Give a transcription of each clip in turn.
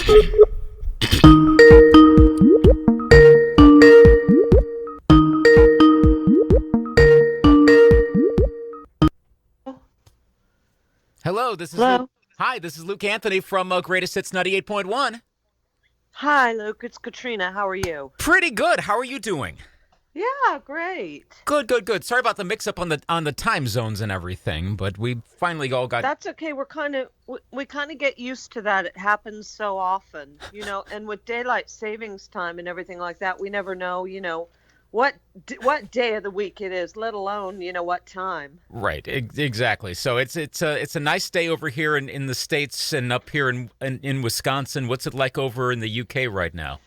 Hello, this is Luke. Hello. Hi, this is Luke Anthony from Greatest Hits 98.1. Hi, Luke. It's Katrina. How are you? Pretty good. How are you doing? Yeah, great. Good, good, good. Sorry about the mix-up on the time zones and everything, but we finally all got. That's okay. We kind of get used to that. It happens so often, and with daylight savings time and everything like that, we never know, what day of the week it is, let alone, what time. Right, exactly. So it's a nice day over here in the States and up here in Wisconsin. What's it like over in the UK right now?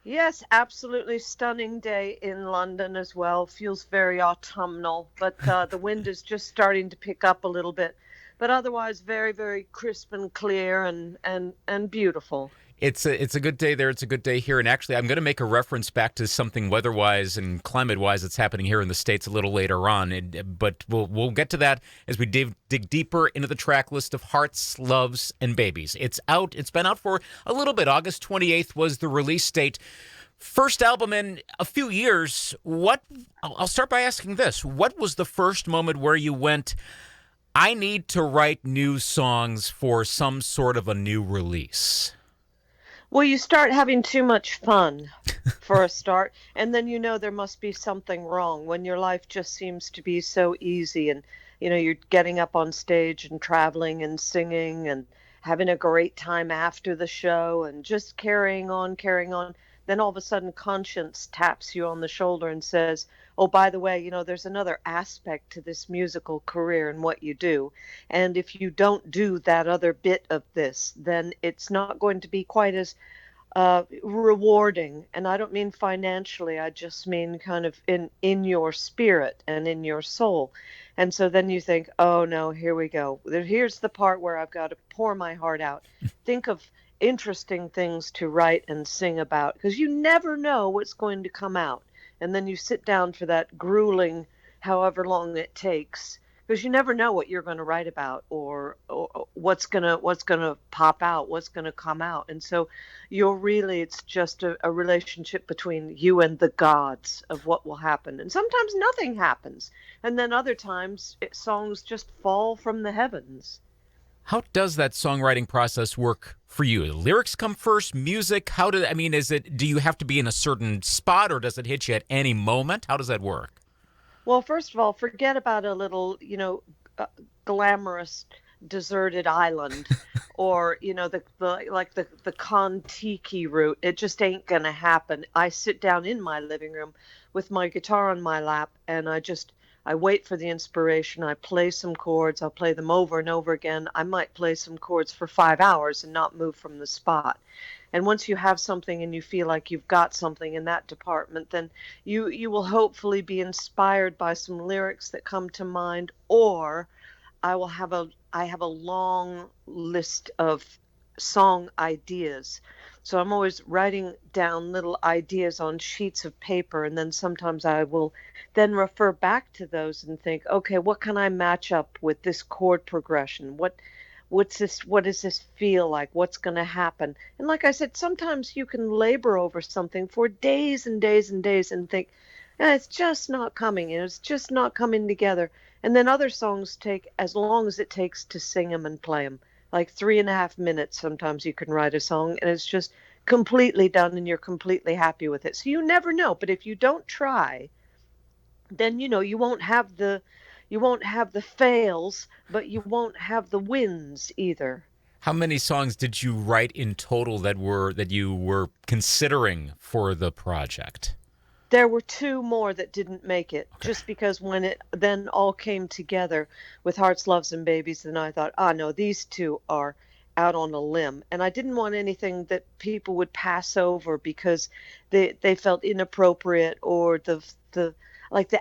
Yes, absolutely stunning day in London as well. Feels very autumnal, but the wind is just starting to pick up a little bit. But otherwise, very, very crisp and clear and beautiful. It's a good day there. It's a good day here. And actually, I'm going to make a reference back to something weather-wise and climate-wise that's happening here in the States a little later on. But we'll get to that as we dig deeper into the track list of Hearts, Loves, and Babies. It's out. It's been out for a little bit. August 28th was the release date. First album in a few years. I'll start by asking this. What was the first moment where you went, I need to write new songs for some sort of a new release? Well, you start having too much fun for a start, and then there must be something wrong when your life just seems to be so easy and you're getting up on stage and traveling and singing and having a great time after the show and just carrying on, carrying on. Then all of a sudden conscience taps you on the shoulder and says, oh, by the way, there's another aspect to this musical career and what you do. And if you don't do that other bit of this, then it's not going to be quite as rewarding. And I don't mean financially, I just mean kind of in your spirit and in your soul. And so then you think, oh no, here we go. Here's the part where I've got to pour my heart out. Think of interesting things to write and sing about, because you never know what's going to come out. And then you sit down for that grueling, however long it takes, because you never know what you're going to write about or what's gonna pop out, what's going to come out. And so it's just a relationship between you and the gods of what will happen. And sometimes nothing happens, and then other times songs just fall from the heavens. How does that songwriting process work for you? The lyrics come first, music? Do you have to be in a certain spot, or does it hit you at any moment? How does that work? Well, first of all, forget about a little, glamorous deserted island or, the Kon-Tiki route. It just ain't going to happen. I sit down in my living room with my guitar on my lap, and I wait for the inspiration. I play some chords. I'll play them over and over again. I might play some chords for 5 hours and not move from the spot. And once you have something and you feel like you've got something in that department, then you will hopefully be inspired by some lyrics that come to mind, or I have a long list of song ideas. So I'm always writing down little ideas on sheets of paper, and then sometimes I will then refer back to those and think, okay, what can I match up with this chord progression? What's this? What does this feel like? What's going to happen? And like I said, sometimes you can labor over something for days and days and days and think, it's just not coming, it's just not coming together. And then other songs take as long as it takes to sing them and play them. Like 3.5 minutes, sometimes you can write a song and it's just completely done and you're completely happy with it. So you never know. But if you don't try, then you won't have the fails, but you won't have the wins either. How many songs did you write in total that you were considering for the project? There were 2 more that didn't make it, Okay. just because when it then all came together with Hearts, Loves, and Babies, then I thought, no, these 2 are out on a limb. And I didn't want anything that people would pass over because they felt inappropriate, or the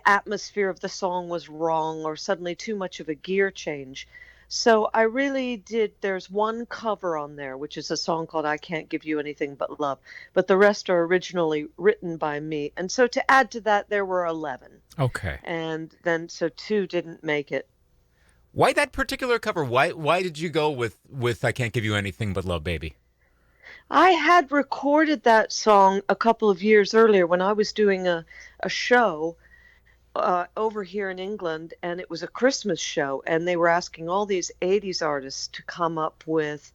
atmosphere of the song was wrong, or suddenly too much of a gear change. So I really did. There's one cover on there, which is a song called I Can't Give You Anything But Love. But the rest are originally written by me. And so to add to that, there were 11. Okay. And then so 2 didn't make it. Why that particular cover? Why did you go with I Can't Give You Anything But Love, Baby? I had recorded that song a couple of years earlier when I was doing a show over here in England, and it was a Christmas show, and they were asking all these 80s artists to come up with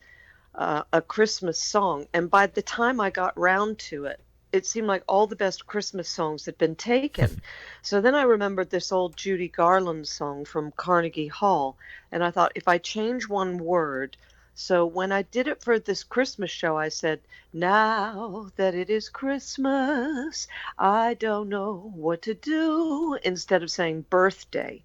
a Christmas song. And by the time I got round to it, it seemed like all the best Christmas songs had been taken. So then I remembered this old Judy Garland song from Carnegie Hall, and I thought if I change one word. So when I did it for this Christmas show, I said, "Now that it is Christmas, I don't know what to do," instead of saying birthday.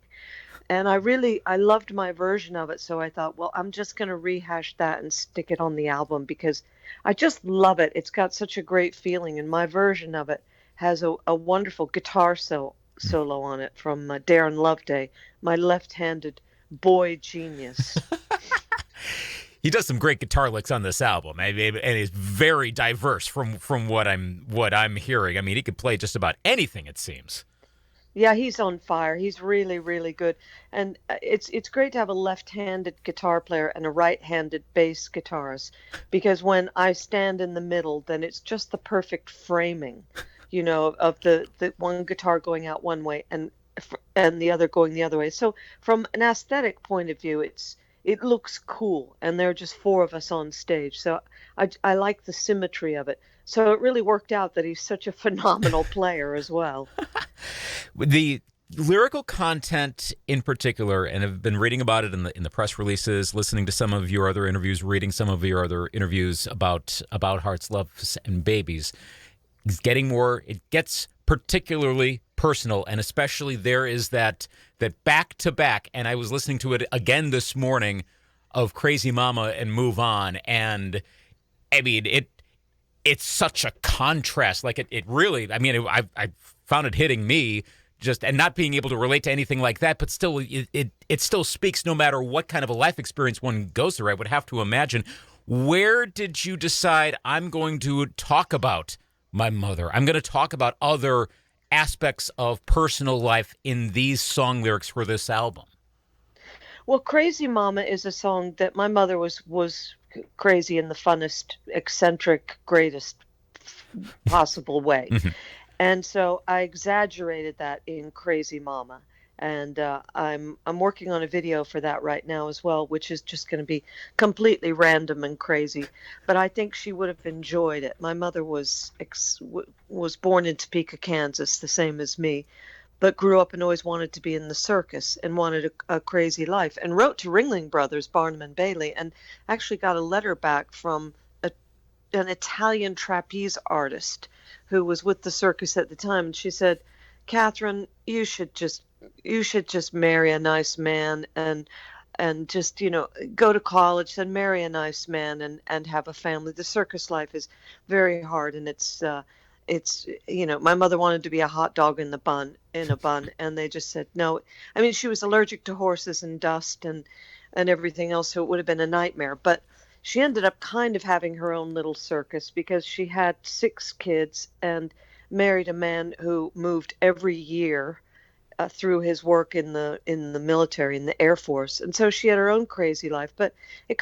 And I loved my version of it, so I thought, well, I'm just going to rehash that and stick it on the album because I just love it. It's got such a great feeling, and my version of it has a wonderful guitar solo on it from Darren Loveday, my left-handed boy genius. He does some great guitar licks on this album, and it's very diverse from what I'm hearing. I mean, he could play just about anything, it seems. Yeah, he's on fire. He's really, really good. And it's great to have a left-handed guitar player and a right-handed bass guitarist because when I stand in the middle, then it's just the perfect framing, of the one guitar going out one way and the other going the other way. So from an aesthetic point of view, it looks cool, and there are just four of us on stage. So I like the symmetry of it. So it really worked out that he's such a phenomenal player as well. The lyrical content in particular, and I've been reading about it in the press releases, listening to some of your other interviews, reading some of your other interviews about hearts, loves, and babies. It gets particularly personal, and especially there is that back to back. And I was listening to it again this morning of Crazy Mama and Move On, and I mean it's such a contrast. Like it really. I mean, I found it hitting me just and not being able to relate to anything like that, but still it still speaks no matter what kind of a life experience one goes through. I would have to imagine. Where did you decide I'm going to talk about my mother? I'm going to talk about other aspects of personal life in these song lyrics for this album. Well, Crazy Mama is a song that my mother was crazy in the funnest, eccentric, greatest possible way. And so I exaggerated that in Crazy Mama. And I'm working on a video for that right now as well, which is just going to be completely random and crazy. But I think she would have enjoyed it. My mother was born in Topeka, Kansas, the same as me, but grew up and always wanted to be in the circus and wanted a crazy life, and wrote to Ringling Brothers, Barnum and Bailey, and actually got a letter back from an Italian trapeze artist who was with the circus at the time, and she said, "Catherine, you should just marry a nice man and just go to college and marry a nice man and have a family. The circus life is very hard, and it's my mother wanted to be a hot dog in a bun, and they just said no. I mean, she was allergic to horses and dust and everything else, so it would have been a nightmare. But she ended up kind of having her own little circus because she had 6 kids and married a man who moved every year through his work in the military, in the Air Force. And so she had her own crazy life, but it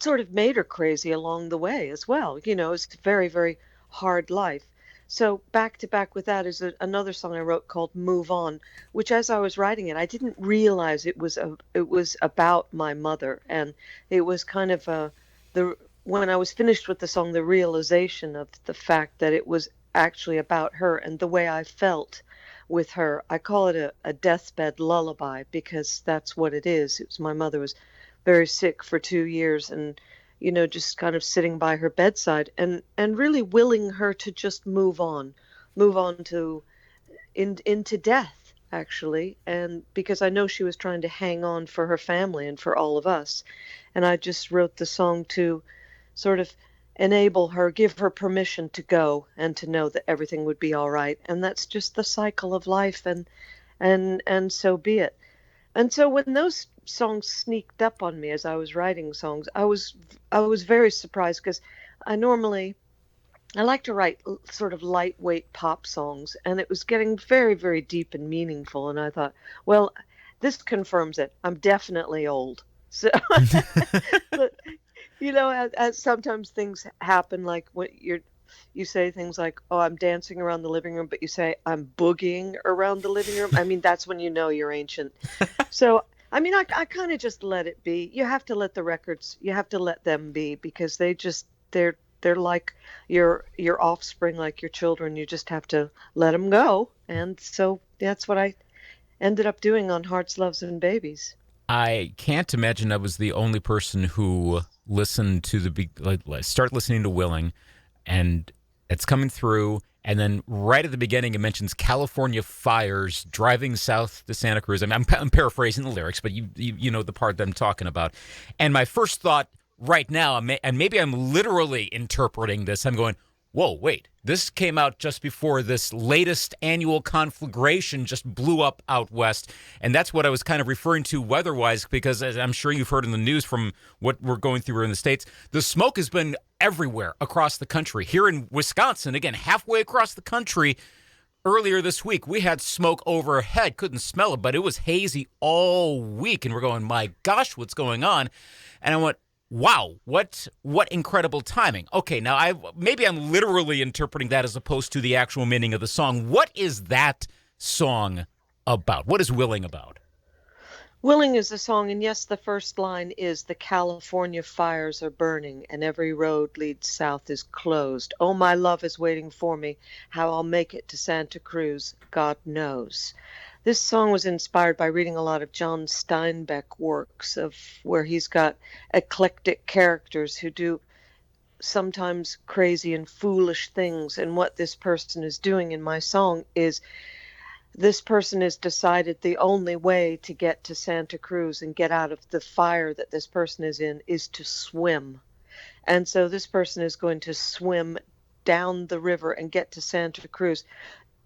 sort of made her crazy along the way as well. It's a very, very hard life. So back to back with that is another song I wrote called Move On, which as I was writing it, I didn't realize it was about my mother. And it was kind of when I was finished with the song, the realization of the fact that it was actually about her and the way I felt with her. I call it a deathbed lullaby because that's what it is. My mother was very sick for 2 years, and just kind of sitting by her bedside and really willing her to just move on to into death, actually. And because I know she was trying to hang on for her family and for all of us. And I just wrote the song to sort of enable her, give her permission to go and to know that everything would be all right. And that's just the cycle of life, and so be it. And so when those songs sneaked up on me as I was writing songs, I was very surprised because I like to write sort of lightweight pop songs, and it was getting very, very deep and meaningful. And I thought, well, this confirms it. I'm definitely old. So, as sometimes things happen, like when you say things like, "Oh, I'm dancing around the living room," but you say, "I'm boogieing around the living room." I mean, that's when you know you're ancient. So, I mean, I kind of just let it be. You have to let the records, you have to let them be because they're like your offspring, like your children. You just have to let them go. And so that's what I ended up doing on Hearts, Loves, and Babies. I can't imagine I was the only person who listened to start listening to Willing, and it's coming through. And then right at the beginning, it mentions California fires driving south to Santa Cruz. I mean, I'm paraphrasing the lyrics, but you know the part that I'm talking about. And my first thought right now, and maybe I'm literally interpreting this, I'm going, whoa, wait, this came out just before this latest annual conflagration just blew up out west. And that's what I was kind of referring to weather-wise, because as I'm sure you've heard in the news from what we're going through in the States, the smoke has been everywhere across the country. Here in Wisconsin, again, halfway across the country, earlier this week, we had smoke overhead. Couldn't smell it, but it was hazy all week. And we're going, my gosh, what's going on? And I went, wow, what incredible timing. Okay, now maybe I'm literally interpreting that as opposed to the actual meaning of the song. What is that song about? What is Willing about? Willing is a song, and yes, the first line is the California fires are burning, and every road leads south is closed. Oh, my love is waiting for me. How I'll make it to Santa Cruz, God knows. This song was inspired by reading a lot of John Steinbeck works of where he's got eclectic characters who do sometimes crazy and foolish things. And what this person is doing in my song is this person has decided the only way to get to Santa Cruz and get out of the fire that this person is in is to swim. And so this person is going to swim down the river and get to Santa Cruz.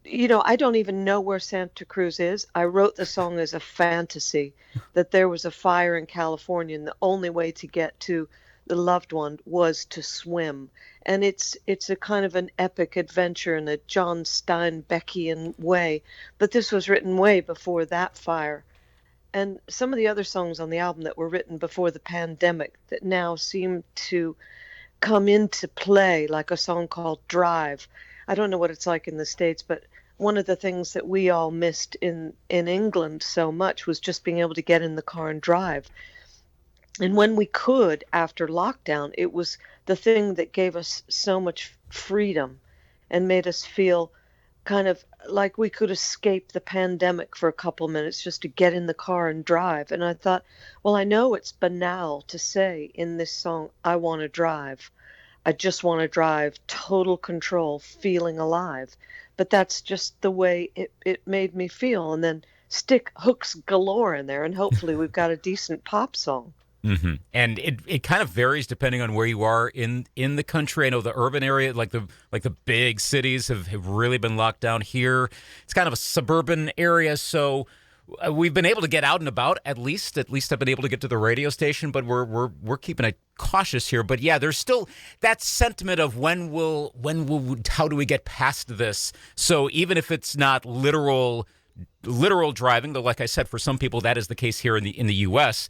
I don't even know where Santa Cruz is. I wrote the song as a fantasy that there was a fire in California and the only way to get to the loved one was to swim. And it's a kind of an epic adventure in a John Steinbeckian way. But this was written way before that fire. And some of the other songs on the album that were written before the pandemic that now seem to come into play, like a song called Drive. I don't know what it's like in the States, but one of the things that we all missed in England so much was just being able to get in the car and drive. And when we could, after lockdown, it was the thing that gave us so much freedom and made us feel kind of like we could escape the pandemic for a couple minutes just to get in the car and drive. And I thought, well, I know it's banal to say in this song, I want to drive. I just want to drive, total control, feeling alive. But that's just the way it made me feel. And then stick hooks galore in there, and hopefully we've got a decent pop song. Mm-hmm. And it kind of varies depending on where you are in the country. I know the urban area, like the big cities, have really been locked down. Here, it's kind of a suburban area, so we've been able to get out and about. At least I've been able to get to the radio station, but we're keeping it cautious here. But yeah, there's still that sentiment of how do we get past this? So even if it's not literal driving, though, like I said, for some people that is the case here in the U.S.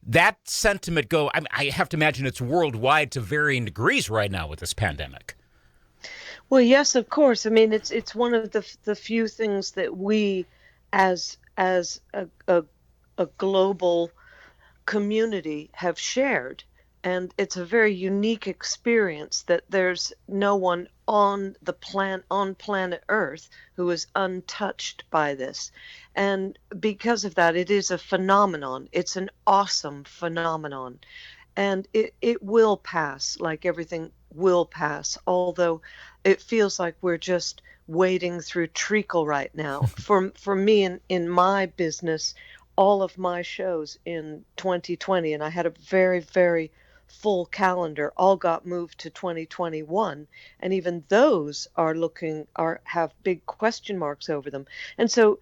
That sentiment I have to imagine it's worldwide to varying degrees right now with this pandemic. Well, yes, of course. I mean, it's one of the few things that we, as a global community, have shared, and it's a very unique experience that there's no one on planet Earth who is untouched by this. And because of that, it is a phenomenon. It's an awesome phenomenon. And it will pass, like everything will pass, although it feels like we're just wading through treacle right now. For me in my business, all of my shows in 2020, and I had a very, very full calendar, all got moved to 2021, and even those have big question marks over them. And so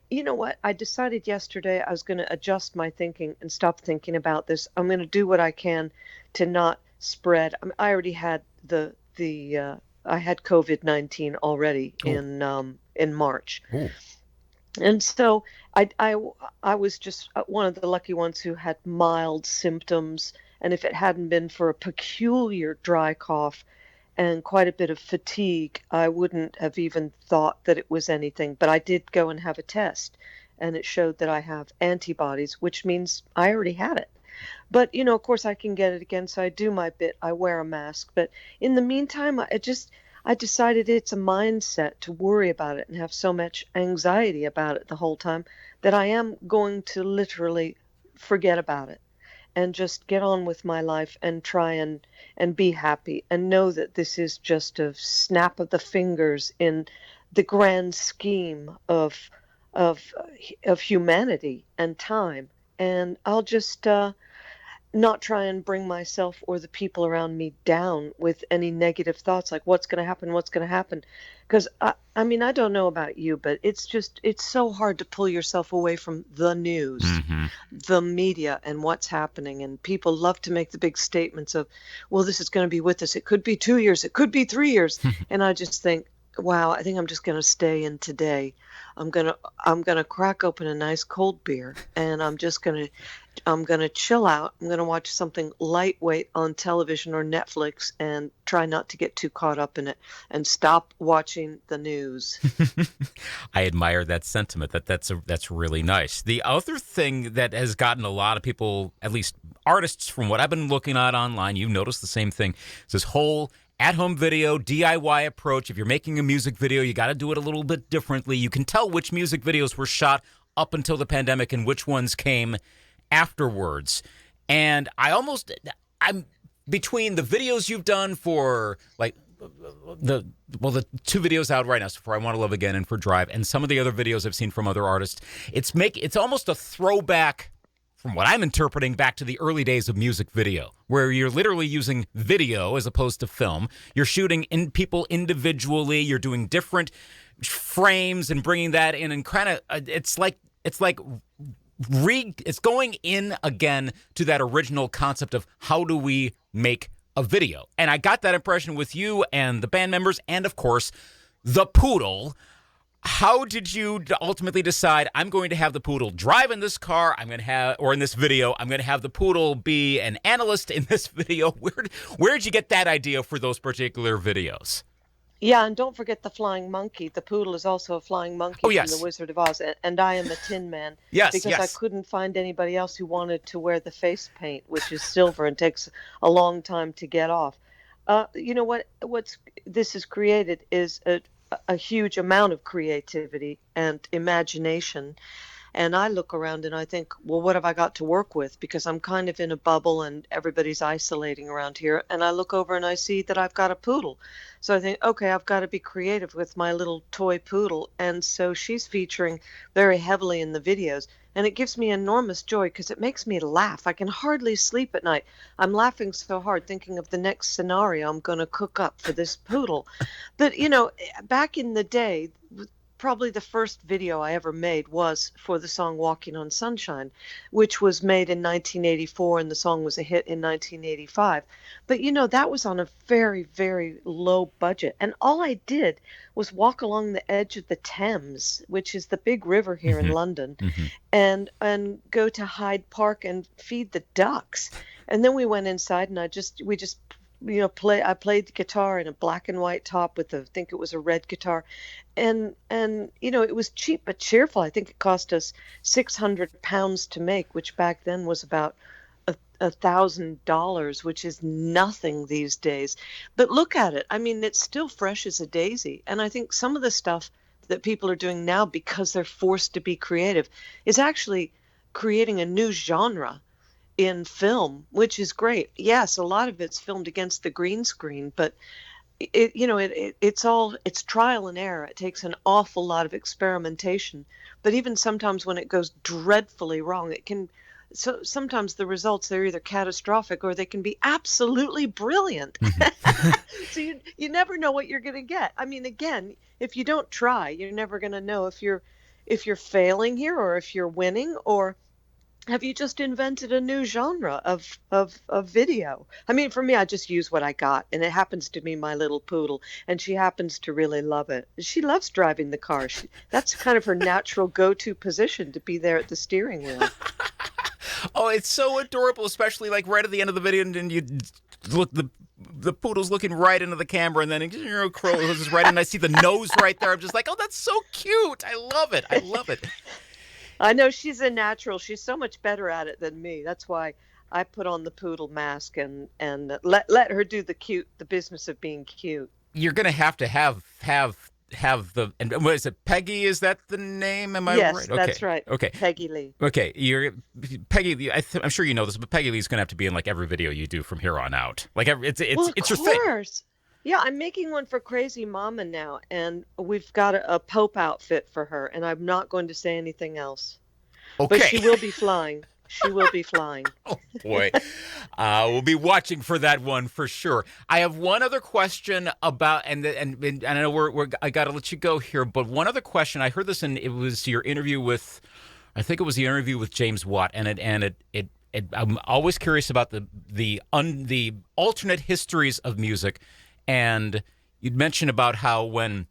you know what, I decided yesterday I was going to adjust my thinking and stop thinking about this. I'm going to do what I can to not spread. I already had I had COVID-19 already in March. Ooh. And so I was just one of the lucky ones who had mild symptoms, And if it hadn't been for a peculiar dry cough and quite a bit of fatigue, I wouldn't have even thought that it was anything. But I did go and have a test, and it showed that I have antibodies, which means I already had it. But, of course I can get it again, so I do my bit. I wear a mask. But in the meantime, I decided it's a mindset to worry about it and have so much anxiety about it the whole time that I am going to literally forget about it and just get on with my life and try and be happy and know that this is just a snap of the fingers in the grand scheme of of humanity and time. And I'll just not try and bring myself or the people around me down with any negative thoughts like what's going to happen, because I mean, I don't know about you, but it's so hard to pull yourself away from the news, Hmm. the media, and what's happening. And people love to make the big statements of, well, this is going to be with us, it could be 2 years, it could be 3 years. And I just think, wow, I think I'm just going to stay in today. I'm going to crack open a nice cold beer, and I'm going to chill out. I'm going to watch something lightweight on television or Netflix and try not to get too caught up in it and stop watching the news. I admire that sentiment. That's really nice. The other thing that has gotten a lot of people, at least artists, from what I've been looking at online, you've noticed the same thing. It's this whole at-home video DIY approach. If you're making a music video, you got to do it a little bit differently. You can tell which music videos were shot up until the pandemic and which ones came afterwards. And I'm between the videos you've done for like the two videos out right now, so for I Want to Love Again and for Drive, and some of the other videos I've seen from other artists, it's almost a throwback, from what I'm interpreting, back to the early days of music video, where you're literally using video as opposed to film. You're shooting in people individually. You're doing different frames and bringing that in, and kind of it's going in again to that original concept of how do we make a video. And I got that impression with you and the band members and, of course, the poodle. How did you ultimately decide, I'm going to have the poodle drive in this car, or in this video, I'm going to have the poodle be an analyst in this video? Where did you get that idea for those particular videos? Yeah, and don't forget the flying monkey. The poodle is also a flying monkey Oh, from yes. The Wizard of Oz, and I am the Tin Man Yes, because I yes. couldn't find anybody else who wanted to wear the face paint, which is silver and takes a long time to get off. You know what's this has created is a huge amount of creativity and imagination. And I look around and I think, well, what have I got to work with? Because I'm kind of in a bubble and everybody's isolating around here. And I look over and I see that I've got a poodle. So I think, okay, I've got to be creative with my little toy poodle. And so she's featuring very heavily in the videos. And it gives me enormous joy because it makes me laugh. I can hardly sleep at night. I'm laughing so hard thinking of the next scenario I'm going to cook up for this poodle. But, back in the day, probably the first video I ever made was for the song Walking on Sunshine, which was made in 1984, and the song was a hit in 1985. But that was on a very, very low budget. And all I did was walk along the edge of the Thames, which is the big river here in Mm-hmm. London, Mm-hmm. and go to Hyde Park and feed the ducks. And then we went inside and we just I played the guitar in a black and white top with I think it was a red guitar, and it was cheap but cheerful. I think it cost us £600 to make, which back then was about $1,000, which is nothing these days. But look at it. I mean, it's still fresh as a daisy. And I think some of the stuff that people are doing now, because they're forced to be creative, is actually creating a new genre in film, which is great. Yes, a lot of it's filmed against the green screen, but it's trial and error. It takes an awful lot of experimentation. But even sometimes when it goes dreadfully wrong, so sometimes the results, they're either catastrophic or they can be absolutely brilliant. So you never know what you're going to get. I mean, again, if you don't try, you're never going to know if you're failing here or if you're winning, or have you just invented a new genre of video? I mean, for me, I just use what I got, and it happens to be my little poodle, and she happens to really love it. She loves driving the car. That's kind of her natural go-to position, to be there at the steering wheel. Oh, it's so adorable, especially like right at the end of the video, and then you look the poodle's looking right into the camera, and then Crow is right, and I see the nose right there. I'm just like, oh, that's so cute. I love it. I love it. I know she's a natural. She's so much better at it than me. That's why I put on the poodle mask and let her do the business of being cute. You're gonna have to have the, and what is it? Peggy? Is that the name? Am I Yes, right? Okay. that's right. Okay. Peggy Lee. Okay, Peggy. I'm sure you know this, but Peggy Lee's gonna have to be in like every video you do from here on out. Like it's Well, of your thing. course. Yeah, I'm making one for Crazy Mama now, and we've got a Pope outfit for her, and I'm not going to say anything else. Okay. But she will be flying. She will be flying. Oh boy, we'll be watching for that one for sure. I have one other question about, and I know I got to let you go here, but one other question. I heard this, and it was your interview with, I think it was the interview with James Watt, and I'm always curious about the alternate histories of music, and you'd mentioned about how when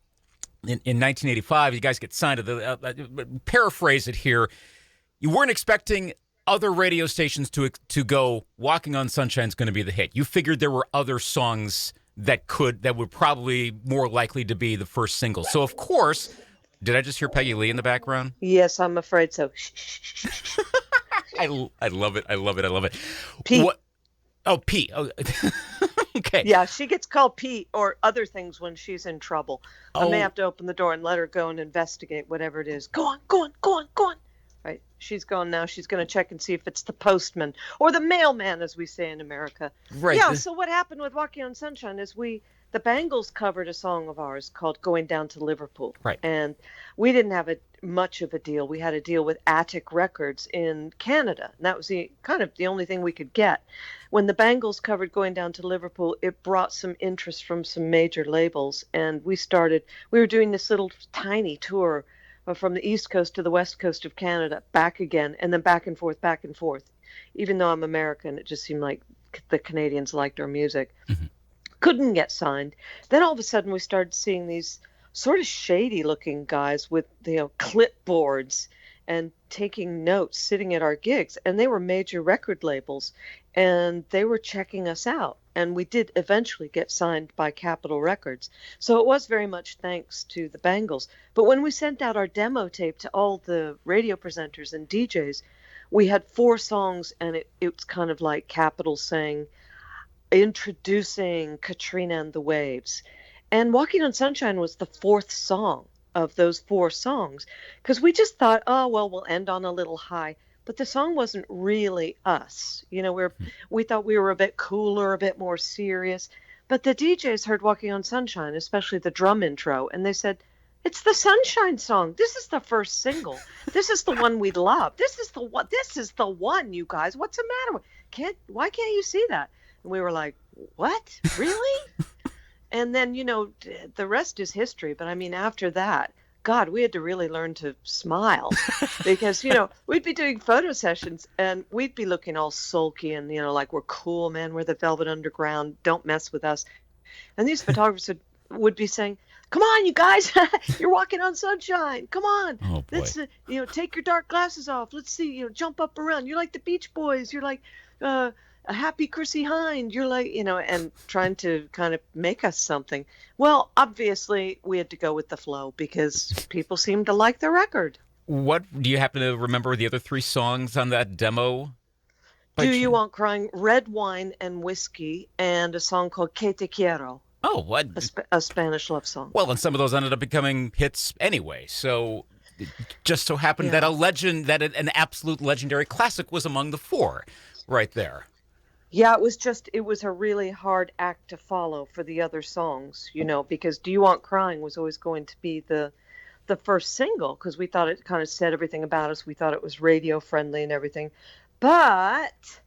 in 1985 you guys get signed to the paraphrase it here, you weren't expecting other radio stations to go Walking on Sunshine's going to be the hit. You figured there were other songs that would probably more likely to be the first single. So of course, did I just hear Peggy Lee in the background? Yes, I'm afraid so. I love it. I love it. I love it. Pete. What? Oh, Pete. Oh. Okay. Yeah, she gets called Pete or other things when she's in trouble. I may have to open the door and let her go and investigate whatever it is. Go on, go on, go on, go on. Right. She's gone now. She's going to check and see if it's the postman or the mailman, as we say in America. Right. Yeah. So what happened with Walking on Sunshine is the Bangles covered a song of ours called Going Down to Liverpool. Right. And we didn't have much of a deal. We had a deal with Attic Records in Canada. And that was kind of the only thing we could get. When the Bangles covered Going Down to Liverpool, it brought some interest from some major labels. And we were doing this little tiny tour from the East Coast to the West Coast of Canada, back again, and then back and forth, back and forth. Even though I'm American, it just seemed like the Canadians liked our music. Mm-hmm. Couldn't get signed. Then all of a sudden we started seeing these sort of shady looking guys with clipboards and taking notes sitting at our gigs, and they were major record labels, and they were checking us out, and we did eventually get signed by Capitol Records. So it was very much thanks to the Bangles. But when we sent out our demo tape to all the radio presenters and DJs, we had 4 songs, and it was kind of like Capitol saying, introducing Katrina and the Waves. And Walking on Sunshine was the 4th song of those 4 songs, because we just thought, oh, well, we'll end on a little high. But the song wasn't really us. We thought we were a bit cooler, a bit more serious. But the DJs heard Walking on Sunshine, especially the drum intro, and they said, it's the Sunshine song. This is the first single. This is the one we love. This is the one, you guys. What's the matter with? Why can't you see that? And we were like, what? Really? And then, the rest is history. But I mean, after that, God, we had to really learn to smile because, we'd be doing photo sessions and we'd be looking all sulky and, like we're cool, man. We're the Velvet Underground. Don't mess with us. And these photographers would be saying, come on, you guys, you're Walking on Sunshine. Come on. Oh, boy. Let's, take your dark glasses off. Let's see, jump up around. You're like the Beach Boys. You're like, a happy Chrissy Hind, you're like, and trying to kind of make us something. Well, obviously, we had to go with the flow because people seemed to like the record. What do you happen to remember the other 3 songs on that demo? Do You Want Crying, Red Wine and Whiskey, and a song called Que Te Quiero. Oh, what? A Spanish love song. Well, and some of those ended up becoming hits anyway. So it just so happened that an absolute legendary classic was among the 4 right there. Yeah, it was a really hard act to follow for the other songs, because Do You Want Crying was always going to be the first single because we thought it kind of said everything about us. We thought it was radio friendly and everything. But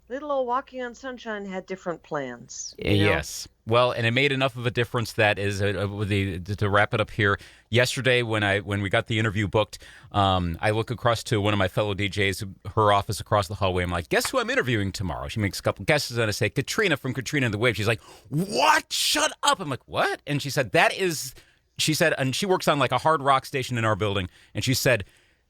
little old Walking on Sunshine had different plans. Yes. Well, and it made enough of a difference that is to wrap it up here. Yesterday, when we got the interview booked, I look across to one of my fellow DJs, her office across the hallway. I'm like, guess who I'm interviewing tomorrow? She makes a couple guesses, and I say, Katrina from Katrina The Waves. She's like, what? Shut up. I'm like, what? And she said, and she works on like a hard rock station in our building, and she said,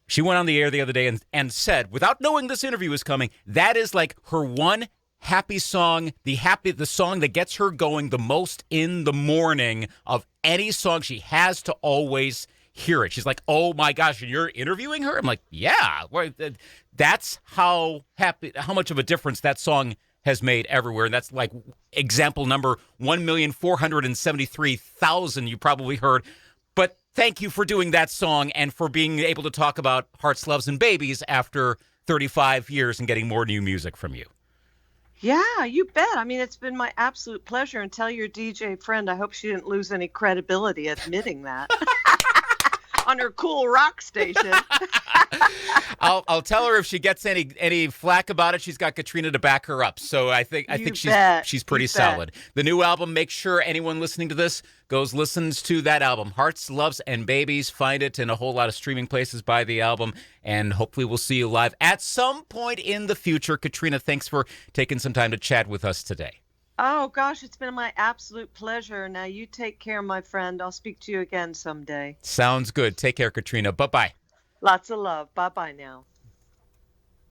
She went on the air the other day and said, without knowing this interview was coming, that is like her one happy song, the song that gets her going the most in the morning of any song. She has to always hear it. She's like, oh my gosh, and you're interviewing her? I'm like, yeah. That's how much of a difference that song has made everywhere. And that's like example number 1,473,000 you probably heard. But thank you for doing that song and for being able to talk about Hearts, Loves, and Babies after 35 years and getting more new music from you. Yeah, you bet. I mean, it's been my absolute pleasure. And tell your DJ friend, I hope she didn't lose any credibility admitting that on her cool rock station. I'll tell her if she gets any flack about it. She's got Katrina to back her up. So I think she's pretty solid. The new album. Make sure anyone listening to this listens to that album, Hearts, Loves, and Babies. Find it in a whole lot of streaming places. Buy the album, and hopefully we'll see you live at some point in the future. Katrina, thanks for taking some time to chat with us today. Oh gosh, it's been my absolute pleasure. Now you take care, my friend. I'll speak to you again someday. Sounds good. Take care, Katrina. Bye-bye. Lots of love. Bye-bye now.